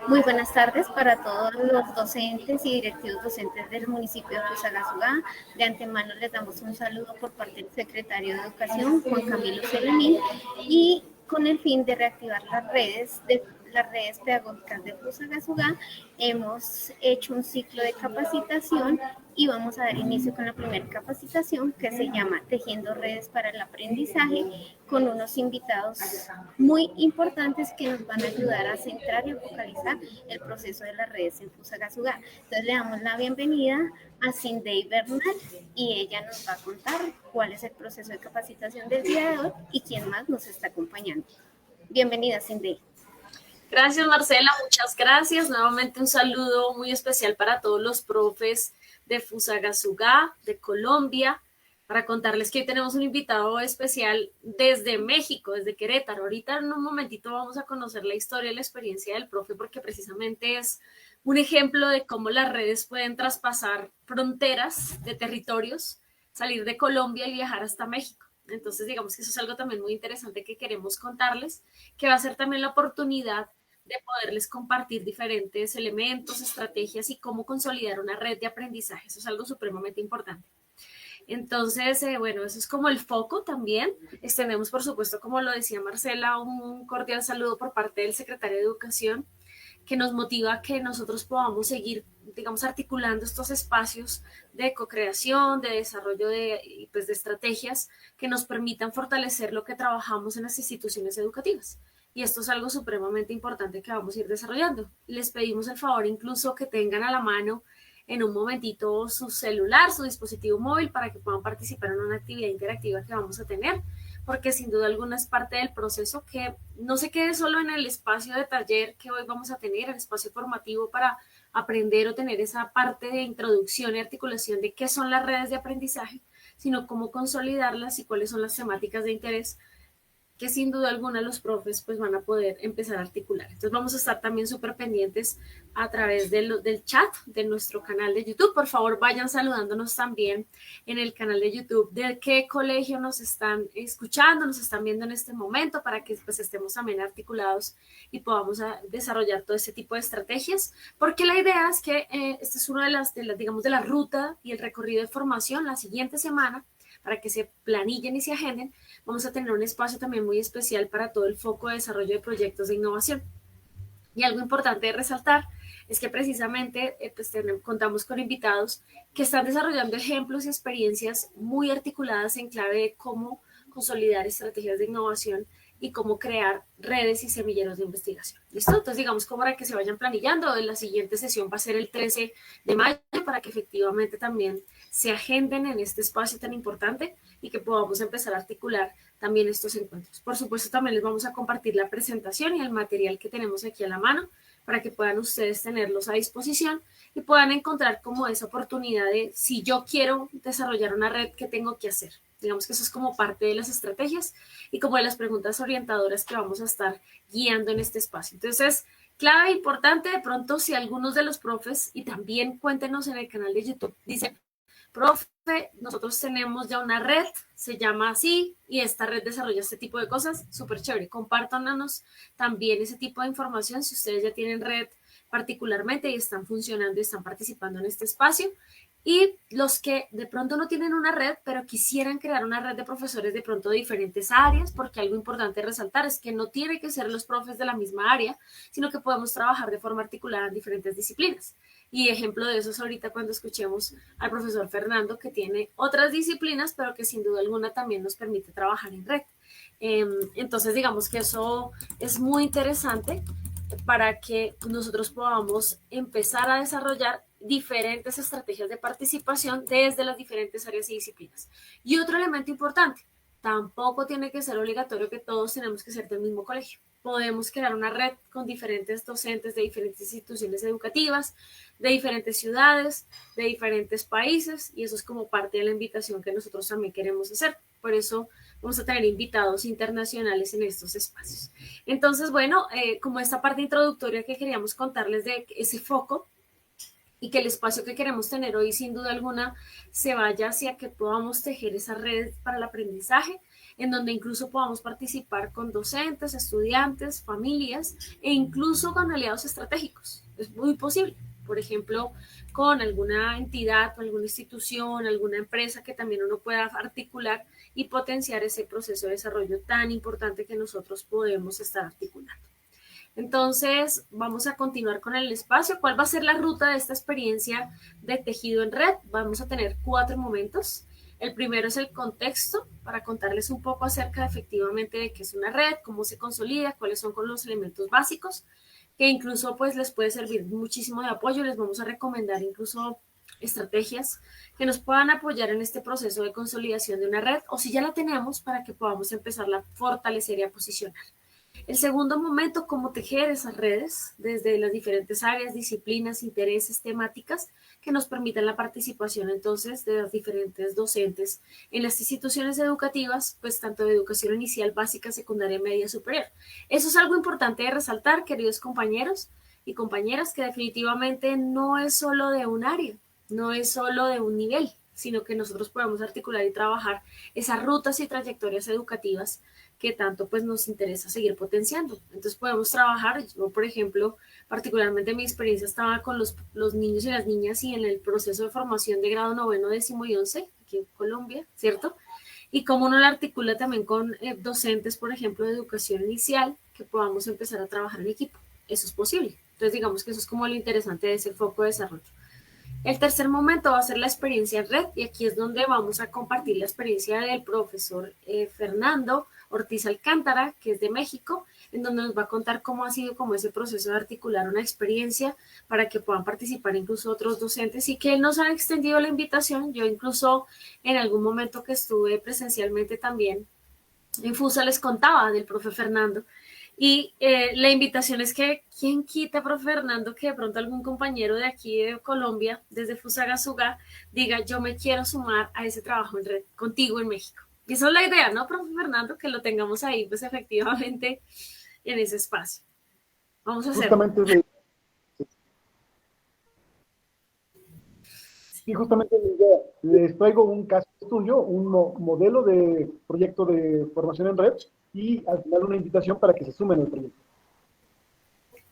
Muy buenas tardes para todos los docentes y directivos docentes del municipio de Fusagasugá. De antemano les damos un saludo por parte del secretario de Educación, Juan Camilo Celemín, y con el fin de reactivar las redes pedagógicas de Fusagasugá, hemos hecho un ciclo de capacitación y vamos a dar inicio con la primera capacitación que se llama Tejiendo redes para el aprendizaje, con unos invitados muy importantes que nos van a ayudar a centrar y a focalizar el proceso de las redes en Fusagasugá. Entonces le damos la bienvenida a Cindy Bernal y ella nos va a contar cuál es el proceso de capacitación del día de hoy y quién más nos está acompañando. Bienvenida, Cindy. Gracias, Marcela, muchas gracias. Nuevamente un saludo muy especial para todos los profes de Fusagasugá, de Colombia, para contarles que hoy tenemos un invitado especial desde México, desde Querétaro. Ahorita en un momentito vamos a conocer la historia y la experiencia del profe, porque precisamente es un ejemplo de cómo las redes pueden traspasar fronteras de territorios, salir de Colombia y viajar hasta México. Entonces, digamos que eso es algo también muy interesante que queremos contarles, que va a ser también la oportunidad de poderles compartir diferentes elementos, estrategias y cómo consolidar una red de aprendizaje. Eso es algo supremamente importante. Entonces, bueno, eso es como el foco también. Extendemos, por supuesto, como lo decía Marcela, un cordial saludo por parte del secretario de Educación, que nos motiva a que nosotros podamos seguir, digamos, articulando estos espacios de co-creación, de desarrollo pues, de estrategias que nos permitan fortalecer lo que trabajamos en las instituciones educativas. Y esto es algo supremamente importante que vamos a ir desarrollando. Les pedimos el favor incluso que tengan a la mano en un momentito su celular, su dispositivo móvil, para que puedan participar en una actividad interactiva que vamos a tener, porque sin duda alguna es parte del proceso, que no se quede solo en el espacio de taller que hoy vamos a tener, el espacio formativo para aprender o tener esa parte de introducción y articulación de qué son las redes de aprendizaje, sino cómo consolidarlas y cuáles son las temáticas de interés que sin duda alguna los profes pues van a poder empezar a articular. Entonces vamos a estar también súper pendientes a través del chat de nuestro canal de YouTube. Por favor, vayan saludándonos también en el canal de YouTube de qué colegio nos están escuchando, nos están viendo en este momento, para que pues estemos también articulados y podamos desarrollar todo este tipo de estrategias, porque la idea es que esta es una digamos, de la ruta y el recorrido de formación la siguiente semana, para que se planillen y se agenden. Vamos a tener un espacio también muy especial para todo el foco de desarrollo de proyectos de innovación. Y algo importante de resaltar es que precisamente pues contamos con invitados que están desarrollando ejemplos y experiencias muy articuladas en clave de cómo consolidar estrategias de innovación y cómo crear redes y semilleros de investigación. ¿Listo? Entonces, digamos, como para que se vayan planillando, la siguiente sesión va a ser el 13 de mayo, para que efectivamente también se agenden en este espacio tan importante y que podamos empezar a articular también estos encuentros. Por supuesto, también les vamos a compartir la presentación y el material que tenemos aquí a la mano, para que puedan ustedes tenerlos a disposición y puedan encontrar como esa oportunidad de, si yo quiero desarrollar una red, ¿qué tengo que hacer? Digamos que eso es como parte de las estrategias y como de las preguntas orientadoras que vamos a estar guiando en este espacio. Entonces, clave importante, de pronto, si algunos de los profes, y también cuéntenos en el canal de YouTube, dicen, profe, nosotros tenemos ya una red, se llama así, y esta red desarrolla este tipo de cosas, súper chévere. Compártanos también ese tipo de información si ustedes ya tienen red particularmente y están funcionando y están participando en este espacio. Y los que de pronto no tienen una red, pero quisieran crear una red de profesores de pronto de diferentes áreas, porque algo importante resaltar es que no tiene que ser los profes de la misma área, sino que podemos trabajar de forma articulada en diferentes disciplinas. Y ejemplo de eso es ahorita cuando escuchemos al profesor Fernando, que tiene otras disciplinas, pero que sin duda alguna también nos permite trabajar en red. Entonces, digamos que eso es muy interesante para que nosotros podamos empezar a desarrollar diferentes estrategias de participación desde las diferentes áreas y disciplinas. Y otro elemento importante, tampoco tiene que ser obligatorio que todos tenemos que ser del mismo colegio. Podemos crear una red con diferentes docentes de diferentes instituciones educativas, de diferentes ciudades, de diferentes países, y eso es como parte de la invitación que nosotros también queremos hacer. Por eso vamos a tener invitados internacionales en estos espacios. Entonces, bueno, como esta parte introductoria que queríamos contarles de ese foco, y que el espacio que queremos tener hoy sin duda alguna se vaya hacia que podamos tejer esas redes para el aprendizaje. en donde incluso podamos participar con docentes, estudiantes, familias e incluso con aliados estratégicos. Es muy posible. Por ejemplo, con alguna entidad, alguna institución, alguna empresa que también uno pueda articular y potenciar ese proceso de desarrollo tan importante que nosotros podemos estar articulando. Entonces, vamos a continuar con el espacio. ¿Cuál va a ser la ruta de esta experiencia de tejido en red? Vamos a tener 4 momentos. El primero es el contexto, para contarles un poco acerca efectivamente de qué es una red, cómo se consolida, cuáles son los elementos básicos, que incluso pues les puede servir muchísimo de apoyo. Les vamos a recomendar incluso estrategias que nos puedan apoyar en este proceso de consolidación de una red, o si ya la tenemos, para que podamos empezarla a fortalecer y a posicionar. El segundo momento, cómo tejer esas redes desde las diferentes áreas, disciplinas, intereses, temáticas que nos permitan la participación entonces de los diferentes docentes en las instituciones educativas, pues tanto de educación inicial, básica, secundaria, media, superior. Eso es algo importante de resaltar, queridos compañeros y compañeras, que definitivamente no es solo de un área, no es solo de un nivel, sino que nosotros podemos articular y trabajar esas rutas y trayectorias educativas que tanto pues nos interesa seguir potenciando. Entonces podemos trabajar, yo por ejemplo, particularmente mi experiencia estaba con los niños y las niñas y en el proceso de formación de grado 9, 10 y 11, aquí en Colombia, ¿cierto? Y cómo uno la articula también con docentes, por ejemplo, de educación inicial, que podamos empezar a trabajar en equipo. Eso es posible. Entonces digamos que eso es como lo interesante de ese foco de desarrollo. El tercer momento va a ser la experiencia en red, y aquí es donde vamos a compartir la experiencia del profesor Fernando Ortiz Alcántara, que es de México, en donde nos va a contar cómo ha sido como ese proceso de articular una experiencia para que puedan participar incluso otros docentes, y que él nos ha extendido la invitación. Yo incluso en algún momento que estuve presencialmente también en FUSA les contaba del profe Fernando. Y la invitación es que, ¿quién quita, profe Fernando, que de pronto algún compañero de aquí de Colombia, desde Fusagasugá, diga, yo me quiero sumar a ese trabajo en red contigo en México? Y esa es la idea, ¿no, profe Fernando? Que lo tengamos ahí, pues efectivamente, en ese espacio. Vamos a hacerlo. Sí, justamente la idea. Les traigo un caso de estudio, un modelo de proyecto de formación en red, y al final una invitación para que se sumen al proyecto.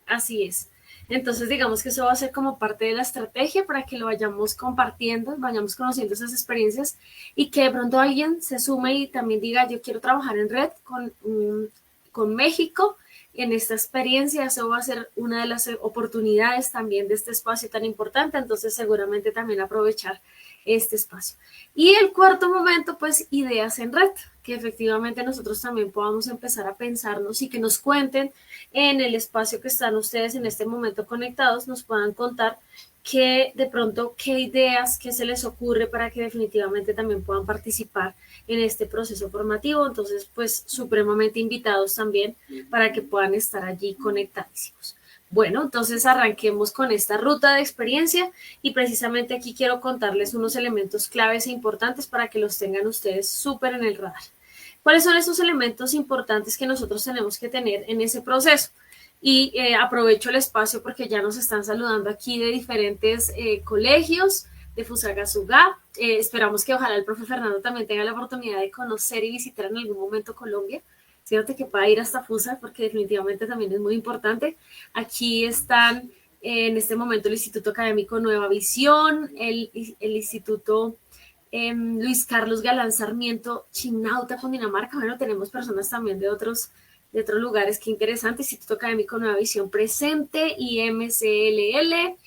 Así es. Entonces, digamos que eso va a ser como parte de la estrategia para que lo vayamos compartiendo, vayamos conociendo esas experiencias, y que de pronto alguien se sume y también diga, yo quiero trabajar en red con México en esta experiencia. Eso va a ser una de las oportunidades también de este espacio tan importante. Entonces, seguramente también aprovechar este espacio. Y el cuarto momento, pues, ideas en red, que efectivamente nosotros también podamos empezar a pensarnos y que nos cuenten en el espacio que están ustedes en este momento conectados, nos puedan contar que de pronto qué ideas, qué se les ocurre para que definitivamente también puedan participar en este proceso formativo. Entonces, pues, supremamente invitados también para que puedan estar allí conectadísimos. Bueno, entonces arranquemos con esta ruta de experiencia, y precisamente aquí quiero contarles unos elementos claves e importantes para que los tengan ustedes súper en el radar. ¿Cuáles son esos elementos importantes que nosotros tenemos que tener en ese proceso? Y aprovecho el espacio porque ya nos están saludando aquí de diferentes colegios de Fusagasugá. Esperamos que ojalá el profe Fernando también tenga la oportunidad de conocer y visitar en algún momento Colombia. Fíjate que pueda ir hasta FUSA, porque definitivamente también es muy importante. Aquí están en este momento el Instituto Académico Nueva Visión, el Instituto Luis Carlos Galán Sarmiento, Chinauta, Cundinamarca. Bueno, tenemos personas también de otros lugares. Qué interesante. Instituto Académico Nueva Visión presente, IMCLL,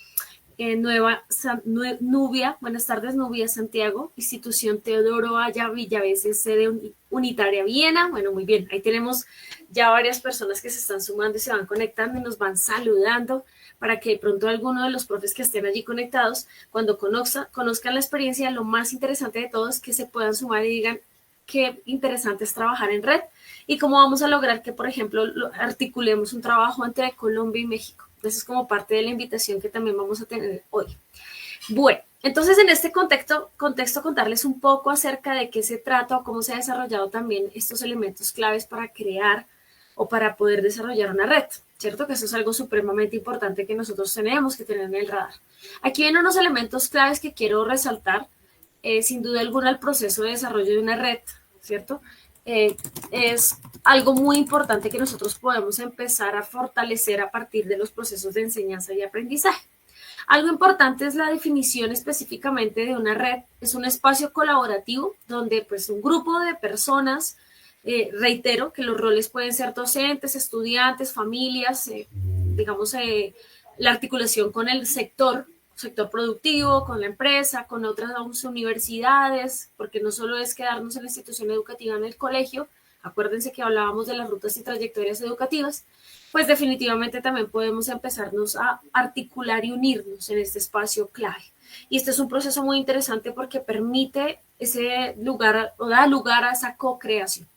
Nubia, buenas tardes, Nubia Santiago, Institución Teodoro Aya Villaveses, sede unitaria Viena. Bueno, muy bien, ahí tenemos ya varias personas que se están sumando y se van conectando y nos van saludando, para que de pronto alguno de los profes que estén allí conectados, cuando conozcan la experiencia, lo más interesante de todo es que se puedan sumar y digan qué interesante es trabajar en red, y cómo vamos a lograr que, por ejemplo, articulemos un trabajo entre Colombia y México. Eso es como parte de la invitación que también vamos a tener hoy. Bueno, entonces en este contexto contarles un poco acerca de qué se trata o cómo se ha desarrollado también estos elementos claves para crear o para poder desarrollar una red, ¿cierto? Que eso es algo supremamente importante que nosotros tenemos que tener en el radar. Aquí vienen unos elementos claves que quiero resaltar, sin duda alguna, el proceso de desarrollo de una red, ¿cierto? es algo muy importante que nosotros podemos empezar a fortalecer a partir de los procesos de enseñanza y aprendizaje. Algo importante es la definición específicamente de una red. Es un espacio colaborativo donde pues un grupo de personas, reitero que los roles pueden ser docentes, estudiantes, familias, digamos, la articulación con el sector productivo, con la empresa, con otras universidades, porque no solo es quedarnos en la institución educativa en el colegio, acuérdense que hablábamos de las rutas y trayectorias educativas, pues definitivamente también podemos empezarnos a articular y unirnos en este espacio clave. Y este es un proceso muy interesante porque permite ese lugar o da lugar a esa co-creación,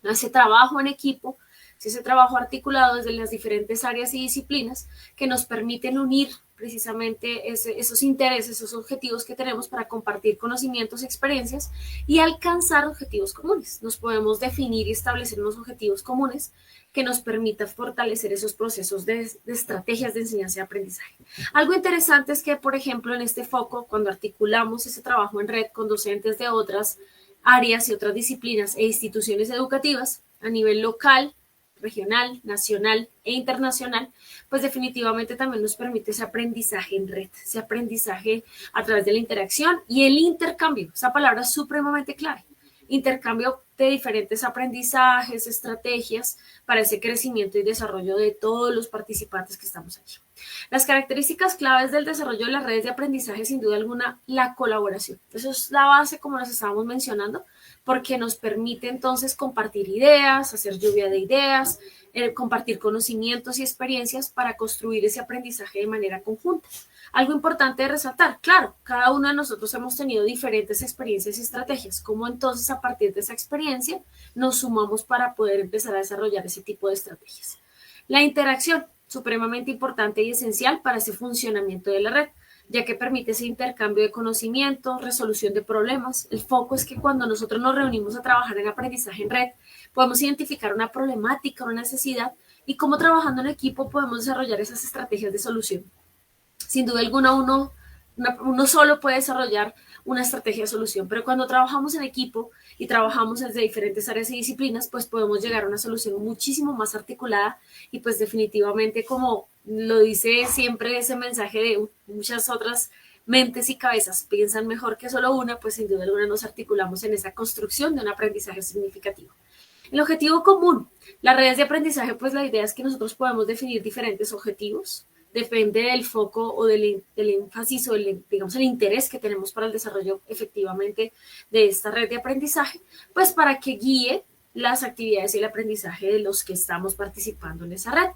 a ese trabajo en equipo, ese trabajo articulado desde las diferentes áreas y disciplinas que nos permiten unir precisamente esos intereses, esos objetivos que tenemos para compartir conocimientos, experiencias y alcanzar objetivos comunes. Nos podemos definir y establecer unos objetivos comunes que nos permita fortalecer esos procesos de estrategias de enseñanza y aprendizaje. Algo interesante es que, por ejemplo, en este foco, cuando articulamos ese trabajo en red con docentes de otras áreas y otras disciplinas e instituciones educativas a nivel local, regional, nacional e internacional, pues definitivamente también nos permite ese aprendizaje en red, ese aprendizaje a través de la interacción y el intercambio, esa palabra es supremamente clave, intercambio de diferentes aprendizajes, estrategias para ese crecimiento y desarrollo de todos los participantes que estamos aquí. Las características claves del desarrollo de las redes de aprendizaje, sin duda alguna, la colaboración. Eso es la base, como nos estábamos mencionando, porque nos permite entonces compartir ideas, hacer lluvia de ideas, compartir conocimientos y experiencias para construir ese aprendizaje de manera conjunta. Algo importante de resaltar, claro, cada uno de nosotros hemos tenido diferentes experiencias y estrategias. ¿Cómo entonces a partir de esa experiencia nos sumamos para poder empezar a desarrollar ese tipo de estrategias? La interacción, supremamente importante y esencial para ese funcionamiento de la red, ya que permite ese intercambio de conocimiento, resolución de problemas. El foco es que cuando nosotros nos reunimos a trabajar en aprendizaje en red, podemos identificar una problemática, una necesidad, y cómo trabajando en equipo podemos desarrollar esas estrategias de solución. Sin duda alguna, uno solo puede desarrollar una estrategia de solución, pero cuando trabajamos en equipo y trabajamos desde diferentes áreas y disciplinas, pues podemos llegar a una solución muchísimo más articulada y pues definitivamente, como lo dice siempre ese mensaje de muchas otras mentes y cabezas piensan mejor que solo una, pues sin duda alguna nos articulamos en esa construcción de un aprendizaje significativo. El objetivo común, las redes de aprendizaje, pues la idea es que nosotros podemos definir diferentes objetivos, depende del foco o del énfasis o digamos, el interés que tenemos para el desarrollo efectivamente de esta red de aprendizaje, pues para que guíe las actividades y el aprendizaje de los que estamos participando en esa red.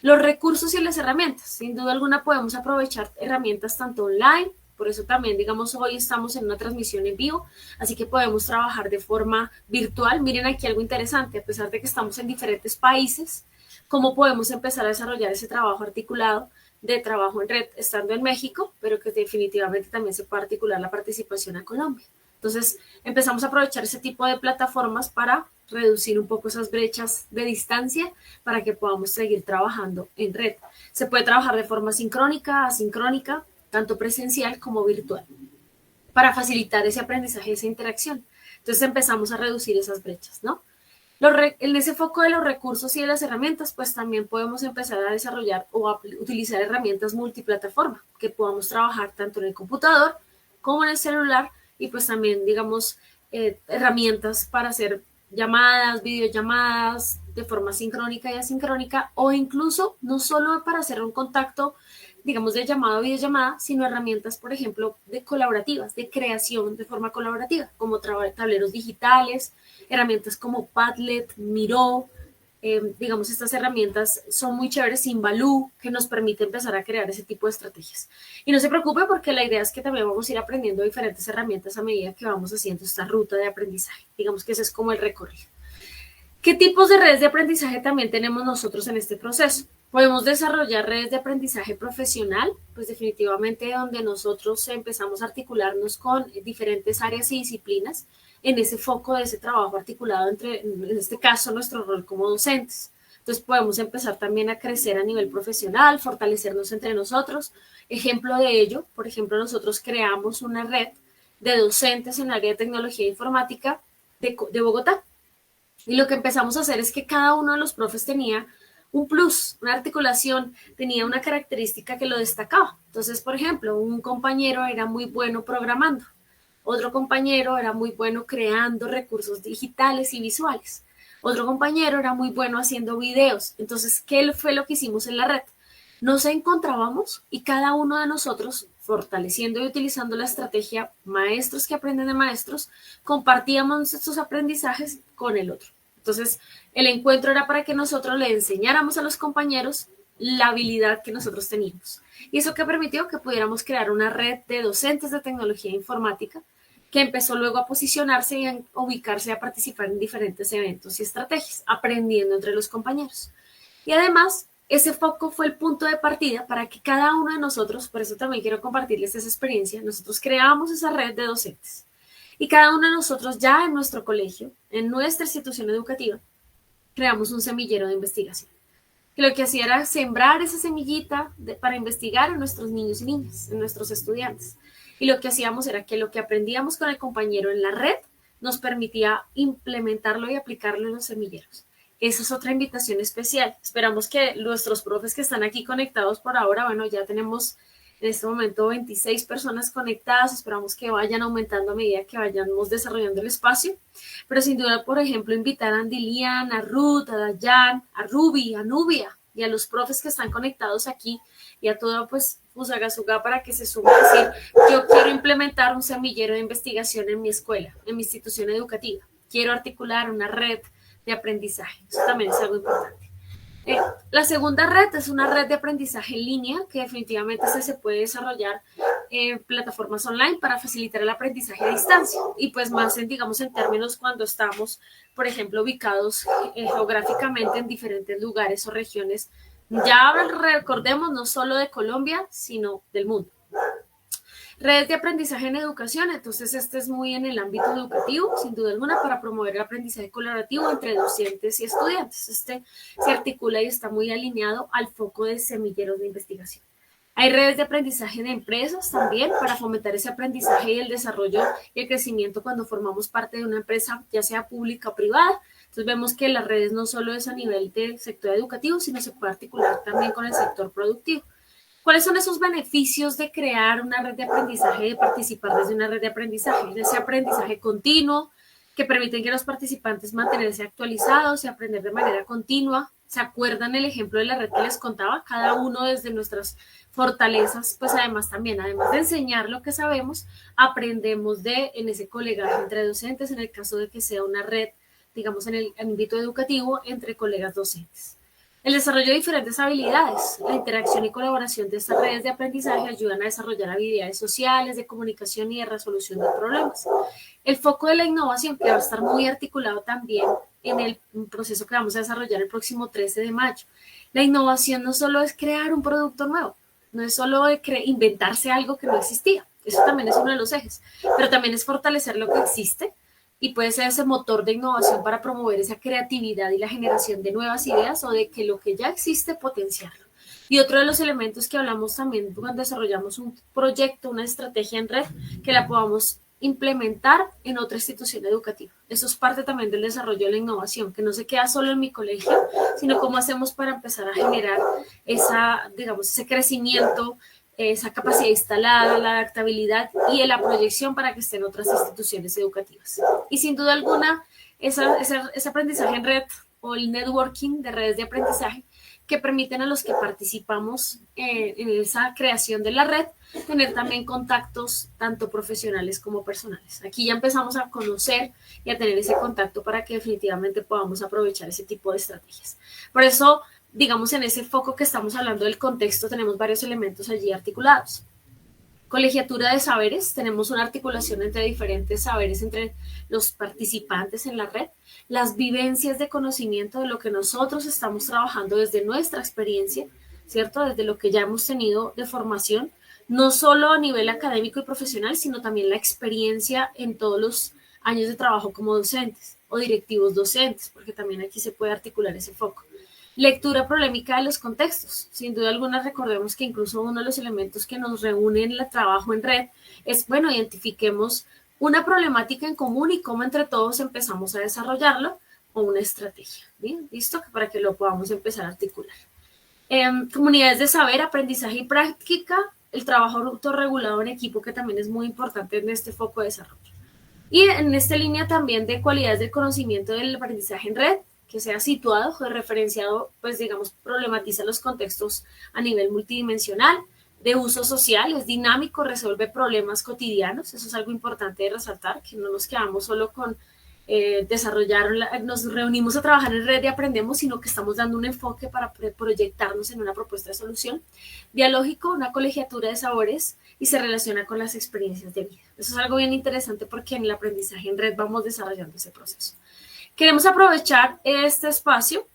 Los recursos y las herramientas, sin duda alguna podemos aprovechar herramientas tanto online, por eso también, digamos, hoy estamos en una transmisión en vivo, así que podemos trabajar de forma virtual. Miren aquí algo interesante, a pesar de que estamos en diferentes países, cómo podemos empezar a desarrollar ese trabajo articulado de trabajo en red estando en México, pero que definitivamente también se puede articular la participación a Colombia. Entonces empezamos a aprovechar ese tipo de plataformas para reducir un poco esas brechas de distancia para que podamos seguir trabajando en red. Se puede trabajar de forma sincrónica, asincrónica, tanto presencial como virtual, para facilitar ese aprendizaje, esa interacción. Entonces empezamos a reducir esas brechas, ¿no? En ese foco de los recursos y de las herramientas, pues también podemos empezar a desarrollar o a utilizar herramientas multiplataforma, que podamos trabajar tanto en el computador como en el celular y pues también, digamos, herramientas para hacer llamadas, videollamadas de forma sincrónica y asincrónica, o incluso no solo para hacer un contacto, digamos, de llamada o videollamada, sino herramientas, por ejemplo, de colaborativas, de creación de forma colaborativa, como tableros digitales, herramientas como Padlet, Miro, digamos, estas herramientas son muy chéveres, Simbaloo, que nos permite empezar a crear ese tipo de estrategias. Y no se preocupe porque la idea es que también vamos a ir aprendiendo diferentes herramientas a medida que vamos haciendo esta ruta de aprendizaje. Digamos que ese es como el recorrido. ¿Qué tipos de redes de aprendizaje también tenemos nosotros en este proceso? Podemos desarrollar redes de aprendizaje profesional, pues definitivamente donde nosotros empezamos a articularnos con diferentes áreas y disciplinas en ese foco de ese trabajo articulado entre, en este caso, nuestro rol como docentes. Entonces podemos empezar también a crecer a nivel profesional, fortalecernos entre nosotros. Ejemplo de ello, por ejemplo, nosotros creamos una red de docentes en el área de tecnología e informática de Bogotá. Y lo que empezamos a hacer es que cada uno de los profes tenía un plus, una articulación, tenía una característica que lo destacaba. Entonces, por ejemplo, un compañero era muy bueno programando, otro compañero era muy bueno creando recursos digitales y visuales, otro compañero era muy bueno haciendo videos. Entonces, ¿qué fue lo que hicimos en la red? Nos encontrábamos y cada uno de nosotros, fortaleciendo y utilizando la estrategia maestros que aprenden de maestros, compartíamos estos aprendizajes con el otro. Entonces, el encuentro era para que nosotros le enseñáramos a los compañeros la habilidad que nosotros teníamos. Y eso que permitió que pudiéramos crear una red de docentes de tecnología informática que empezó luego a posicionarse y a ubicarse, a participar en diferentes eventos y estrategias, aprendiendo entre los compañeros. Y además, ese foco fue el punto de partida para que cada uno de nosotros, por eso también quiero compartirles esa experiencia, nosotros creamos esa red de docentes. Y cada uno de nosotros ya en nuestro colegio, en nuestra institución educativa, creamos un semillero de investigación. Que lo que hacía era sembrar esa semillita para investigar en nuestros niños y niñas, en nuestros estudiantes. Y lo que hacíamos era que lo que aprendíamos con el compañero en la red nos permitía implementarlo y aplicarlo en los semilleros. Esa es otra invitación especial. Esperamos que nuestros profes que están aquí conectados por ahora, bueno, ya tenemos en este momento 26 personas conectadas, esperamos que vayan aumentando a medida que vayamos desarrollando el espacio, pero sin duda, por ejemplo, invitar a Andilian, a Ruth, a Dayan, a Ruby, a Nubia y a los profes que están conectados aquí y a toda pues Fusagasugá para que se sumen a decir, yo quiero implementar un semillero de investigación en mi escuela, en mi institución educativa, quiero articular una red de aprendizaje, eso también es algo importante. La segunda red es una red de aprendizaje en línea que definitivamente se puede desarrollar en plataformas online para facilitar el aprendizaje a distancia y pues más en, digamos, en términos cuando estamos, por ejemplo, ubicados geográficamente en diferentes lugares o regiones. Ya recordemos no solo de Colombia, sino del mundo. Redes de aprendizaje en educación, entonces este es muy en el ámbito educativo, sin duda alguna, para promover el aprendizaje colaborativo entre docentes y estudiantes. Este se articula y está muy alineado al foco de semilleros de investigación. Hay redes de aprendizaje de empresas también para fomentar ese aprendizaje y el desarrollo y el crecimiento cuando formamos parte de una empresa, ya sea pública o privada. Entonces vemos que las redes no solo es a nivel del sector educativo, sino se puede articular también con el sector productivo. ¿Cuáles son esos beneficios de crear una red de aprendizaje y de participar desde una red de aprendizaje? De ese aprendizaje continuo que permiten que los participantes mantenerse actualizados y aprender de manera continua. ¿Se acuerdan el ejemplo de la red que les contaba? Cada uno desde nuestras fortalezas, pues además también, además de enseñar lo que sabemos, aprendemos en ese colegaje entre docentes, en el caso de que sea una red, digamos, en el ámbito educativo entre colegas docentes. El desarrollo de diferentes habilidades, la interacción y colaboración de estas redes de aprendizaje ayudan a desarrollar habilidades sociales, de comunicación y de resolución de problemas. El foco de la innovación, que va a estar muy articulado también en el proceso que vamos a desarrollar el próximo 13 de mayo. La innovación no solo es crear un producto nuevo, no es solo inventarse algo que no existía, eso también es uno de los ejes, pero también es fortalecer lo que existe y puede ser ese motor de innovación para promover esa creatividad y la generación de nuevas ideas o de que lo que ya existe potenciarlo. Y otro de los elementos que hablamos también cuando desarrollamos un proyecto, una estrategia en red, que la podamos implementar en otra institución educativa. Eso es parte también del desarrollo de la innovación, que no se queda solo en mi colegio, sino cómo hacemos para empezar a generar ese crecimiento, esa capacidad instalada, la adaptabilidad y la proyección para que estén otras instituciones educativas. Y sin duda alguna, ese aprendizaje en red o el networking de redes de aprendizaje que permiten a los que participamos en esa creación de la red tener también contactos tanto profesionales como personales. Aquí ya empezamos a conocer y a tener ese contacto para que definitivamente podamos aprovechar ese tipo de estrategias. Por eso, digamos, en ese foco que estamos hablando del contexto, tenemos varios elementos allí articulados. Colegiatura de saberes, tenemos una articulación entre diferentes saberes entre los participantes en la red, las vivencias de conocimiento de lo que nosotros estamos trabajando desde nuestra experiencia, ¿cierto? Desde lo que ya hemos tenido de formación, no solo a nivel académico y profesional, sino también la experiencia en todos los años de trabajo como docentes o directivos docentes, porque también aquí se puede articular ese foco. Lectura problemática de los contextos. Sin duda alguna, recordemos que incluso uno de los elementos que nos reúne en el trabajo en red es, bueno, identifiquemos una problemática en común y cómo entre todos empezamos a desarrollarlo, o una estrategia. ¿Bien? ¿Listo? Para que lo podamos empezar a articular. Comunidades de saber, aprendizaje y práctica, el trabajo autorregulado en equipo, que también es muy importante en este foco de desarrollo. Y en esta línea también de cualidades del conocimiento del aprendizaje en red, que sea situado, referenciado, pues digamos, problematiza los contextos a nivel multidimensional, de uso social, es dinámico, resuelve problemas cotidianos, eso es algo importante de resaltar, que no nos quedamos solo con desarrollar, nos reunimos a trabajar en red y aprendemos, sino que estamos dando un enfoque para proyectarnos en una propuesta de solución. Dialógico, una colegiatura de sabores y se relaciona con las experiencias de vida. Eso es algo bien interesante porque en el aprendizaje en red vamos desarrollando ese proceso. Queremos aprovechar este espacio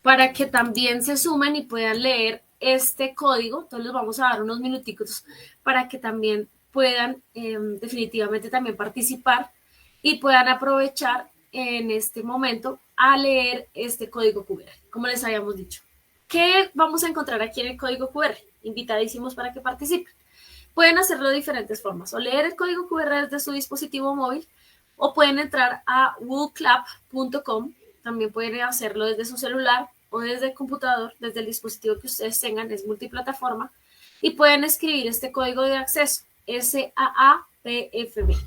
para que también se sumen y puedan leer este código. Entonces les vamos a dar unos minuticos para que también puedan definitivamente también participar y puedan aprovechar en este momento a leer este código QR, como les habíamos dicho. ¿Qué vamos a encontrar aquí en el código QR? Invitadísimos para que participen. Pueden hacerlo de diferentes formas, o leer el código QR desde su dispositivo móvil, o pueden entrar a wooclap.com, también pueden hacerlo desde su celular o desde el computador, desde el dispositivo que ustedes tengan, es multiplataforma, y pueden escribir este código de acceso, SAAPFB.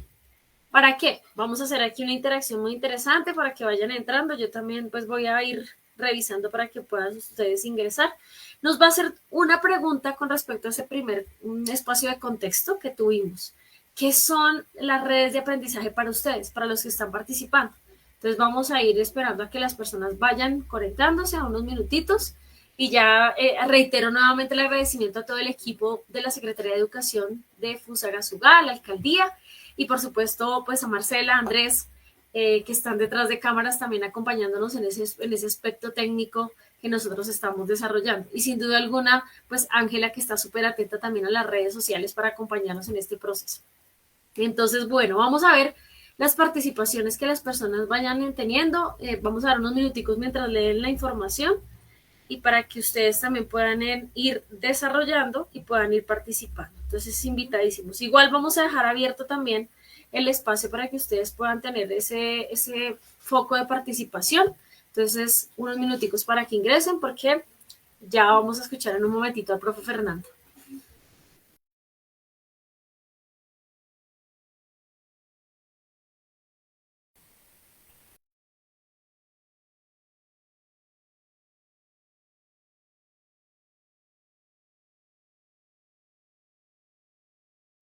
¿Para qué? Vamos a hacer aquí una interacción muy interesante para que vayan entrando. Yo también pues voy a ir revisando para que puedan ustedes ingresar. Nos va a hacer una pregunta con respecto a ese primer espacio de contexto que tuvimos. ¿Qué son las redes de aprendizaje para ustedes, para los que están participando? Entonces vamos a ir esperando a que las personas vayan conectándose a unos minutitos y ya reitero nuevamente el agradecimiento a todo el equipo de la Secretaría de Educación de Fusagasugá, la alcaldía, y por supuesto pues a Marcela, Andrés, que están detrás de cámaras también acompañándonos en ese aspecto técnico que nosotros estamos desarrollando. Y sin duda alguna, pues Ángela, que está súper atenta también a las redes sociales para acompañarnos en este proceso. Entonces, bueno, vamos a ver las participaciones que las personas vayan teniendo. Vamos a dar unos minuticos mientras leen la información y para que ustedes también puedan ir desarrollando y puedan ir participando. Entonces, invitadísimos. Igual vamos a dejar abierto también el espacio para que ustedes puedan tener ese foco de participación. Entonces, unos minuticos para que ingresen porque ya vamos a escuchar en un momentito al profe Fernando.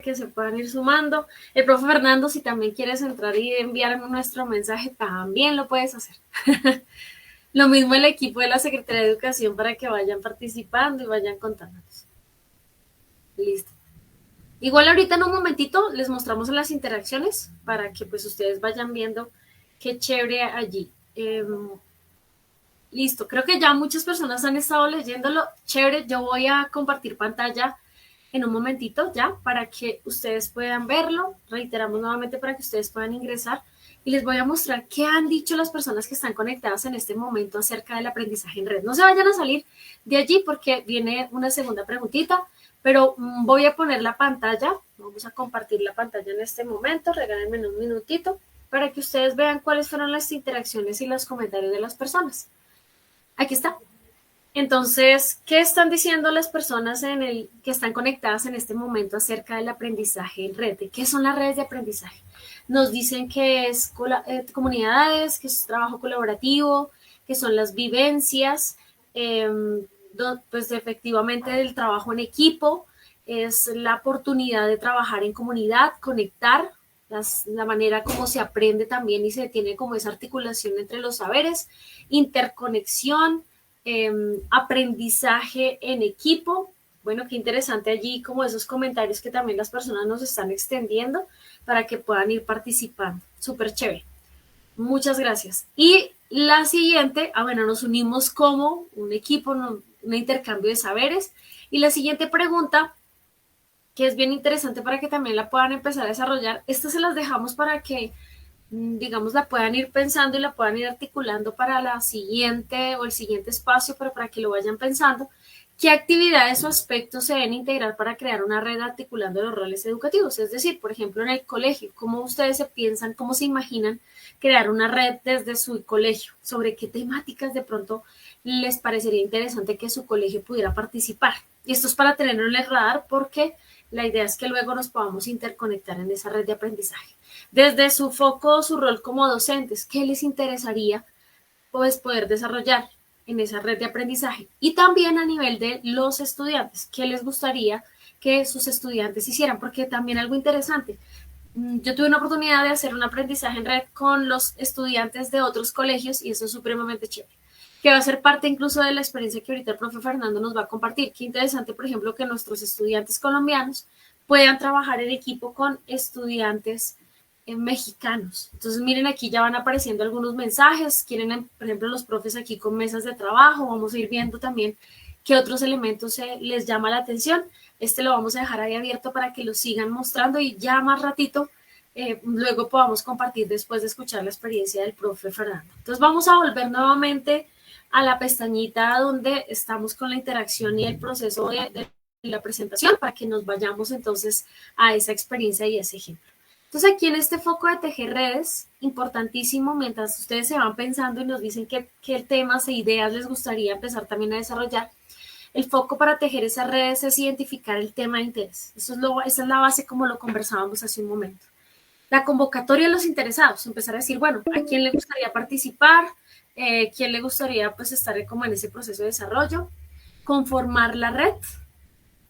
Que se puedan ir sumando. El profe Fernando, si también quieres entrar y enviarme nuestro mensaje, también lo puedes hacer. Lo mismo el equipo de la Secretaría de Educación para que vayan participando y vayan contándonos. Listo. Igual ahorita en un momentito les mostramos las interacciones para que pues ustedes vayan viendo qué chévere allí. Listo, creo que ya muchas personas han estado leyéndolo. Chévere, yo voy a compartir pantalla en un momentito ya para que ustedes puedan verlo. Reiteramos nuevamente para que ustedes puedan ingresar y les voy a mostrar qué han dicho las personas que están conectadas en este momento acerca del aprendizaje en red. No se vayan a salir de allí porque viene una segunda preguntita, pero voy a poner la pantalla. Vamos a compartir la pantalla en este momento. Regálenme un minutito para que ustedes vean cuáles fueron las interacciones y los comentarios de las personas. Aquí está. Entonces, ¿qué están diciendo las personas que están conectadas en este momento acerca del aprendizaje en red? ¿Qué son las redes de aprendizaje? Nos dicen que es comunidades, que es trabajo colaborativo, que son las vivencias, pues efectivamente el trabajo en equipo, es la oportunidad de trabajar en comunidad, conectar, la manera como se aprende también y se tiene como esa articulación entre los saberes, interconexión, aprendizaje en equipo. Bueno, qué interesante allí como esos comentarios que también las personas nos están extendiendo para que puedan ir participando. Súper chévere. Muchas gracias. Y la siguiente, bueno, nos unimos como un equipo, un intercambio de saberes. Y la siguiente pregunta, que es bien interesante para que también la puedan empezar a desarrollar, estas se las dejamos para que digamos, la puedan ir pensando y la puedan ir articulando para la siguiente o el siguiente espacio, pero para que lo vayan pensando. ¿Qué actividades o aspectos se deben integrar para crear una red articulando los roles educativos? Es decir, por ejemplo, en el colegio, ¿cómo ustedes se piensan, cómo se imaginan crear una red desde su colegio? ¿Sobre qué temáticas de pronto les parecería interesante que su colegio pudiera participar? Y esto es para tenerlo en el radar porque la idea es que luego nos podamos interconectar en esa red de aprendizaje. Desde su foco, su rol como docentes, ¿qué les interesaría pues, poder desarrollar en esa red de aprendizaje? Y también a nivel de los estudiantes, ¿qué les gustaría que sus estudiantes hicieran? Porque también algo interesante, yo tuve una oportunidad de hacer un aprendizaje en red con los estudiantes de otros colegios y eso es supremamente chévere, que va a ser parte incluso de la experiencia que ahorita el profe Fernando nos va a compartir. Qué interesante, por ejemplo, que nuestros estudiantes colombianos puedan trabajar en equipo con estudiantes mexicanos. Entonces, miren, aquí ya van apareciendo algunos mensajes. Quieren, por ejemplo, los profes aquí con mesas de trabajo. Vamos a ir viendo también qué otros elementos les llama la atención. Este lo vamos a dejar ahí abierto para que lo sigan mostrando y ya más ratito luego podamos compartir después de escuchar la experiencia del profe Fernando. Entonces, vamos a volver nuevamente a la pestañita donde estamos con la interacción y el proceso de la presentación para que nos vayamos entonces a esa experiencia y ese ejemplo. Entonces aquí en este foco de tejer redes, importantísimo, mientras ustedes se van pensando y nos dicen qué temas e ideas les gustaría empezar también a desarrollar, el foco para tejer esas redes es identificar el tema de interés. Esa es la base como lo conversábamos hace un momento. La convocatoria de los interesados, empezar a decir, bueno, ¿a quién le gustaría participar? ¿Quién le gustaría pues estar como en ese proceso de desarrollo? Conformar la red,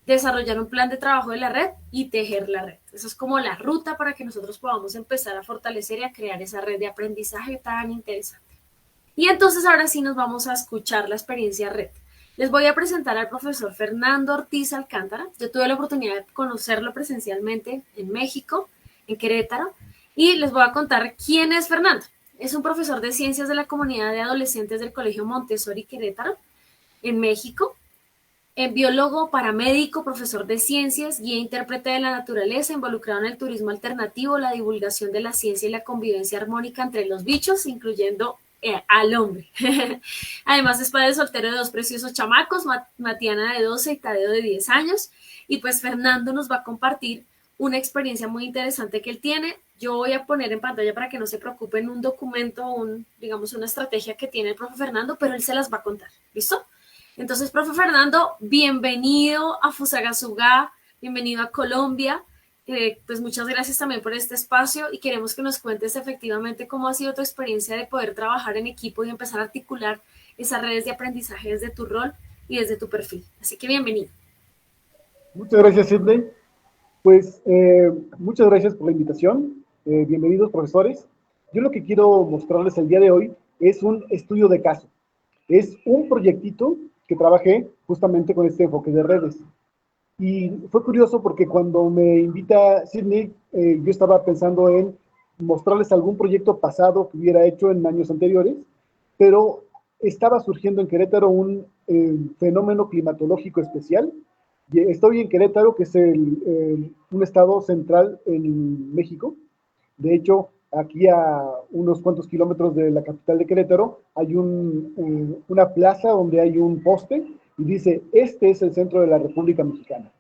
desarrollar un plan de trabajo de la red y tejer la red. Eso es como la ruta para que nosotros podamos empezar a fortalecer y a crear esa red de aprendizaje tan interesante. Y entonces ahora sí nos vamos a escuchar la experiencia red. Les voy a presentar al profesor Fernando Ortiz Alcántara. Yo tuve la oportunidad de conocerlo presencialmente en México, en Querétaro, y les voy a contar quién es Fernando. Es un profesor de ciencias de la comunidad de adolescentes del Colegio Montessori Querétaro, en México. Biólogo, paramédico, profesor de ciencias, guía e intérprete de la naturaleza, involucrado en el turismo alternativo, la divulgación de la ciencia y la convivencia armónica entre los bichos, incluyendo al hombre. Además es padre soltero de dos preciosos chamacos, Matiana de 12 y Tadeo de 10 años. Y pues Fernando nos va a compartir una experiencia muy interesante que él tiene. Yo voy a poner en pantalla para que no se preocupen un documento, digamos una estrategia que tiene el profe Fernando, pero él se las va a contar. ¿Listo? Entonces, profe Fernando, bienvenido a Fusagasugá, bienvenido a Colombia. Pues muchas gracias también por este espacio y queremos que nos cuentes efectivamente cómo ha sido tu experiencia de poder trabajar en equipo y empezar a articular esas redes de aprendizaje desde tu rol y desde tu perfil. Así que bienvenido. Muchas gracias, Sidney. Pues muchas gracias por la invitación. Bienvenidos, profesores. Yo lo que quiero mostrarles el día de hoy es un estudio de caso. Es un proyectito que trabajé justamente con este enfoque de redes. Y fue curioso porque cuando me invita Sidney, yo estaba pensando en mostrarles algún proyecto pasado que hubiera hecho en años anteriores, pero estaba surgiendo en Querétaro un fenómeno climatológico especial. Estoy en Querétaro, que es un estado central en México. De hecho, aquí a unos cuantos kilómetros de la capital de Querétaro hay una plaza donde hay un poste y dice, este es el centro de la República Mexicana.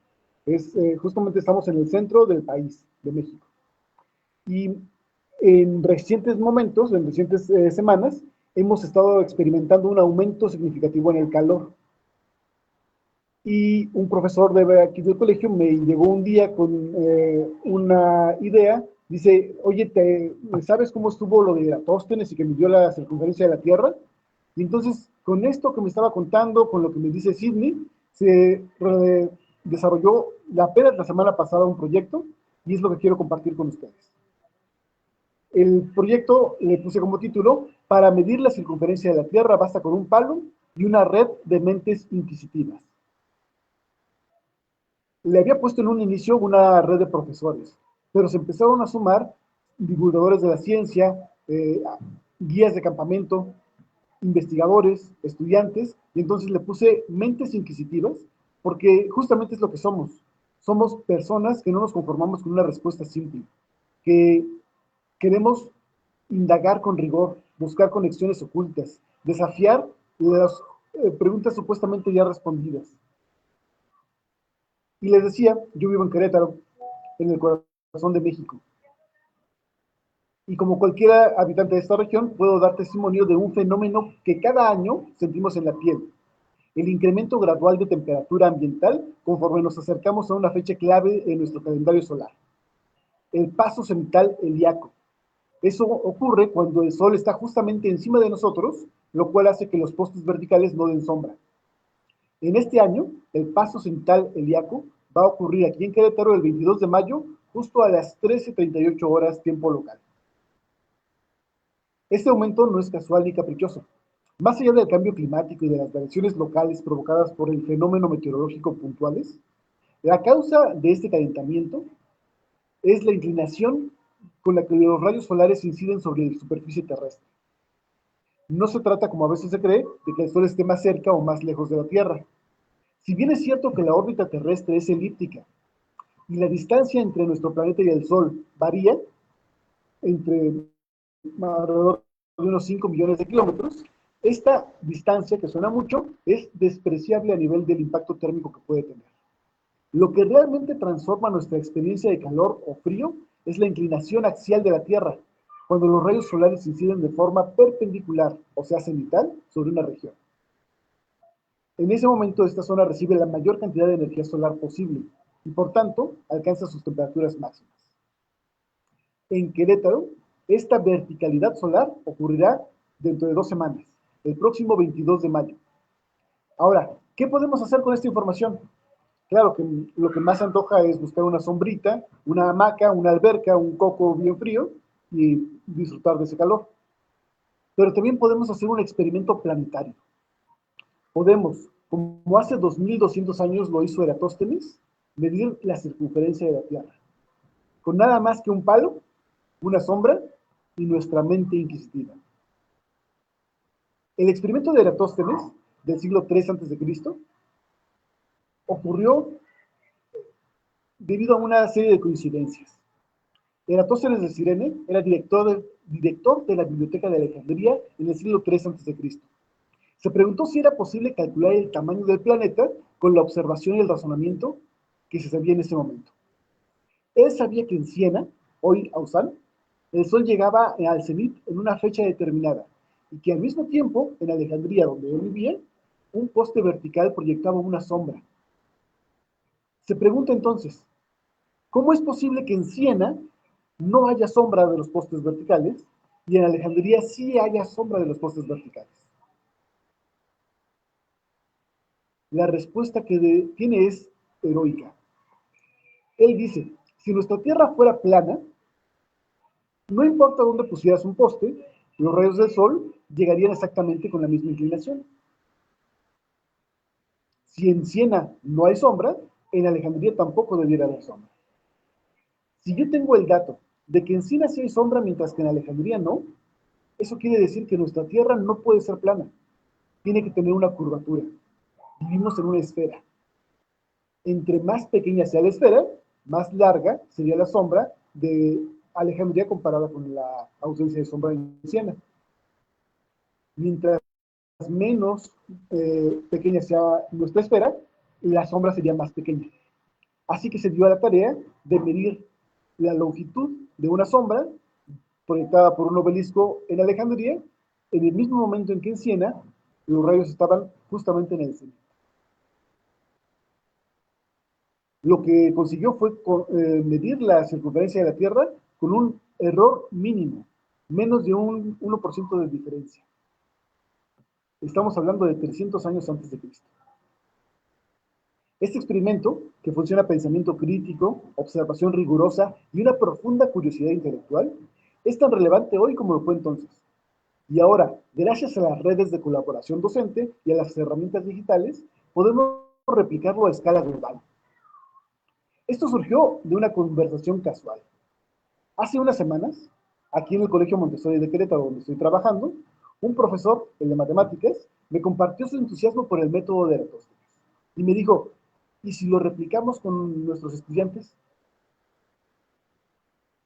Justamente estamos en el centro del país, de México. Y en recientes momentos, en recientes semanas, hemos estado experimentando un aumento significativo en el calor. Y un profesor de aquí del colegio me llegó un día con una idea. Dice, oye, ¿sabes cómo estuvo lo de Eratóstenes y que midió la circunferencia de la Tierra? Y entonces, con esto que me estaba contando, con lo que me dice Sidney, se desarrolló apenas la semana pasada un proyecto y es lo que quiero compartir con ustedes. El proyecto le puse como título, para medir la circunferencia de la Tierra basta con un palo y una red de mentes inquisitivas. Le había puesto en un inicio una red de profesores, pero se empezaron a sumar divulgadores de la ciencia, guías de campamento, investigadores, estudiantes, y entonces le puse mentes inquisitivas, porque justamente es lo que somos. Somos personas que no nos conformamos con una respuesta simple, que queremos indagar con rigor, buscar conexiones ocultas, desafiar las preguntas supuestamente ya respondidas. Y les decía, yo vivo en Querétaro, en el corazón de México. Y como cualquier habitante de esta región, puedo dar testimonio de un fenómeno que cada año sentimos en la piel: el incremento gradual de temperatura ambiental conforme nos acercamos a una fecha clave en nuestro calendario solar, el paso cenital helíaco. Eso ocurre cuando el Sol está justamente encima de nosotros, lo cual hace que los postes verticales no den sombra. En este año, el paso cenital helíaco va a ocurrir aquí en Querétaro el 22 de mayo, justo a las 13:38 horas tiempo local. Este aumento no es casual ni caprichoso. Más allá del cambio climático y de las variaciones locales provocadas por el fenómeno meteorológico puntuales, la causa de este calentamiento es la inclinación con la que los rayos solares inciden sobre la superficie terrestre. No se trata, como a veces se cree, de que el Sol esté más cerca o más lejos de la Tierra. Si bien es cierto que la órbita terrestre es elíptica y la distancia entre nuestro planeta y el Sol varía entre alrededor de unos 5 millones de kilómetros, esta distancia, que suena mucho, es despreciable a nivel del impacto térmico que puede tener. Lo que realmente transforma nuestra experiencia de calor o frío es la inclinación axial de la Tierra, cuando los rayos solares inciden de forma perpendicular, o sea, cenital, sobre una región. En ese momento, esta zona recibe la mayor cantidad de energía solar posible y, por tanto, alcanza sus temperaturas máximas. En Querétaro, esta verticalidad solar ocurrirá dentro de 2 semanas, el próximo 22 de mayo. Ahora, ¿qué podemos hacer con esta información? Claro que lo que más antoja es buscar una sombrita, una hamaca, una alberca, un coco bien frío y disfrutar de ese calor. Pero también podemos hacer un experimento planetario. Podemos, como hace 2200 años lo hizo Eratóstenes, medir la circunferencia de la Tierra. Con nada más que un palo, una sombra y nuestra mente inquisitiva. El experimento de Eratóstenes, del siglo III a.C., ocurrió debido a una serie de coincidencias. Eratóstenes de Cirene era director de la Biblioteca de Alejandría en el siglo III a.C. Se preguntó si era posible calcular el tamaño del planeta con la observación y el razonamiento que se sabía en ese momento. Él sabía que en Siena, hoy Ausán, el Sol llegaba al cenit en una fecha determinada y que al mismo tiempo, en Alejandría, donde él vivía, un poste vertical proyectaba una sombra. Se pregunta entonces, ¿cómo es posible que en Siena no haya sombra de los postes verticales y en Alejandría sí haya sombra de los postes verticales? La respuesta que tiene es heroica. Él dice, si nuestra Tierra fuera plana, no importa dónde pusieras un poste, los rayos del Sol llegarían exactamente con la misma inclinación. Si en Siena no hay sombra, en Alejandría tampoco debiera haber sombra. Si yo tengo el dato de que en Siena sí hay sombra mientras que en Alejandría no, eso quiere decir que nuestra Tierra no puede ser plana. Tiene que tener una curvatura. Vivimos en una esfera. Entre más pequeña sea la esfera, más larga sería la sombra de Alejandría comparada con la ausencia de sombra en Siena. Mientras menos pequeña sea nuestra esfera, la sombra sería más pequeña. Así que se dio a la tarea de medir la longitud de una sombra proyectada por un obelisco en Alejandría, en el mismo momento en que en Siena los rayos estaban justamente en el centro. Lo que consiguió fue medir la circunferencia de la Tierra con un error mínimo, menos de un 1% de diferencia. Estamos hablando de 300 años antes de Cristo. Este experimento, que funciona a pensamiento crítico, observación rigurosa y una profunda curiosidad intelectual, es tan relevante hoy como lo fue entonces. Y ahora, gracias a las redes de colaboración docente y a las herramientas digitales, podemos replicarlo a escala global. Esto surgió de una conversación casual. Hace unas semanas, aquí en el Colegio Montessori de Querétaro, donde estoy trabajando, un profesor, el de matemáticas, me compartió su entusiasmo por el método de Eratóstenes. Y me dijo, ¿y si lo replicamos con nuestros estudiantes?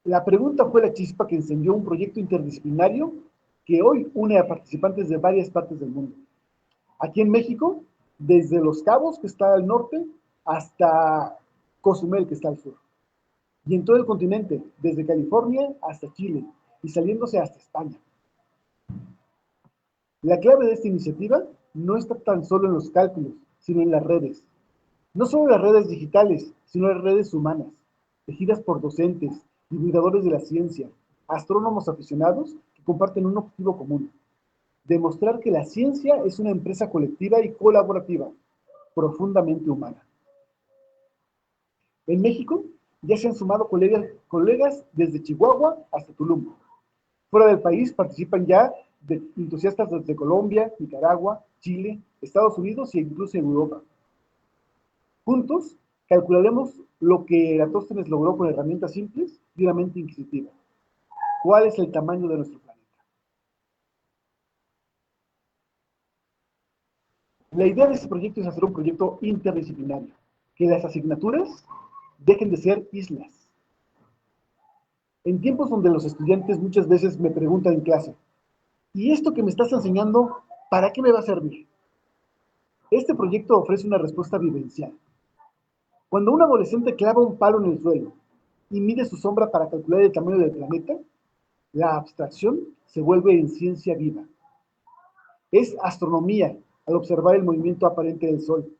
La pregunta fue la chispa que encendió un proyecto interdisciplinario que hoy une a participantes de varias partes del mundo. Aquí en México, desde Los Cabos, que está al norte, hasta Cozumel, que está al sur. Y en todo el continente, desde California hasta Chile, y saliéndose hasta España. La clave de esta iniciativa no está tan solo en los cálculos, sino en las redes. No solo las redes digitales, sino las redes humanas, tejidas por docentes, divulgadores de la ciencia, astrónomos aficionados que comparten un objetivo común: demostrar que la ciencia es una empresa colectiva y colaborativa, profundamente humana. En México ya se han sumado colegas desde Chihuahua hasta Tulum. Fuera del país participan ya entusiastas desde Colombia, Nicaragua, Chile, Estados Unidos e incluso Europa. Juntos calcularemos lo que Eratóstenes logró con herramientas simples y una mente inquisitiva. ¿Cuál es el tamaño de nuestro planeta? La idea de este proyecto es hacer un proyecto interdisciplinario, que las asignaturas dejen de ser islas. En tiempos donde los estudiantes muchas veces me preguntan en clase, ¿y esto que me estás enseñando, para qué me va a servir? Este proyecto ofrece una respuesta vivencial. Cuando un adolescente clava un palo en el suelo y mide su sombra para calcular el tamaño del planeta, la abstracción se vuelve en ciencia viva. Es astronomía al observar el movimiento aparente del Sol.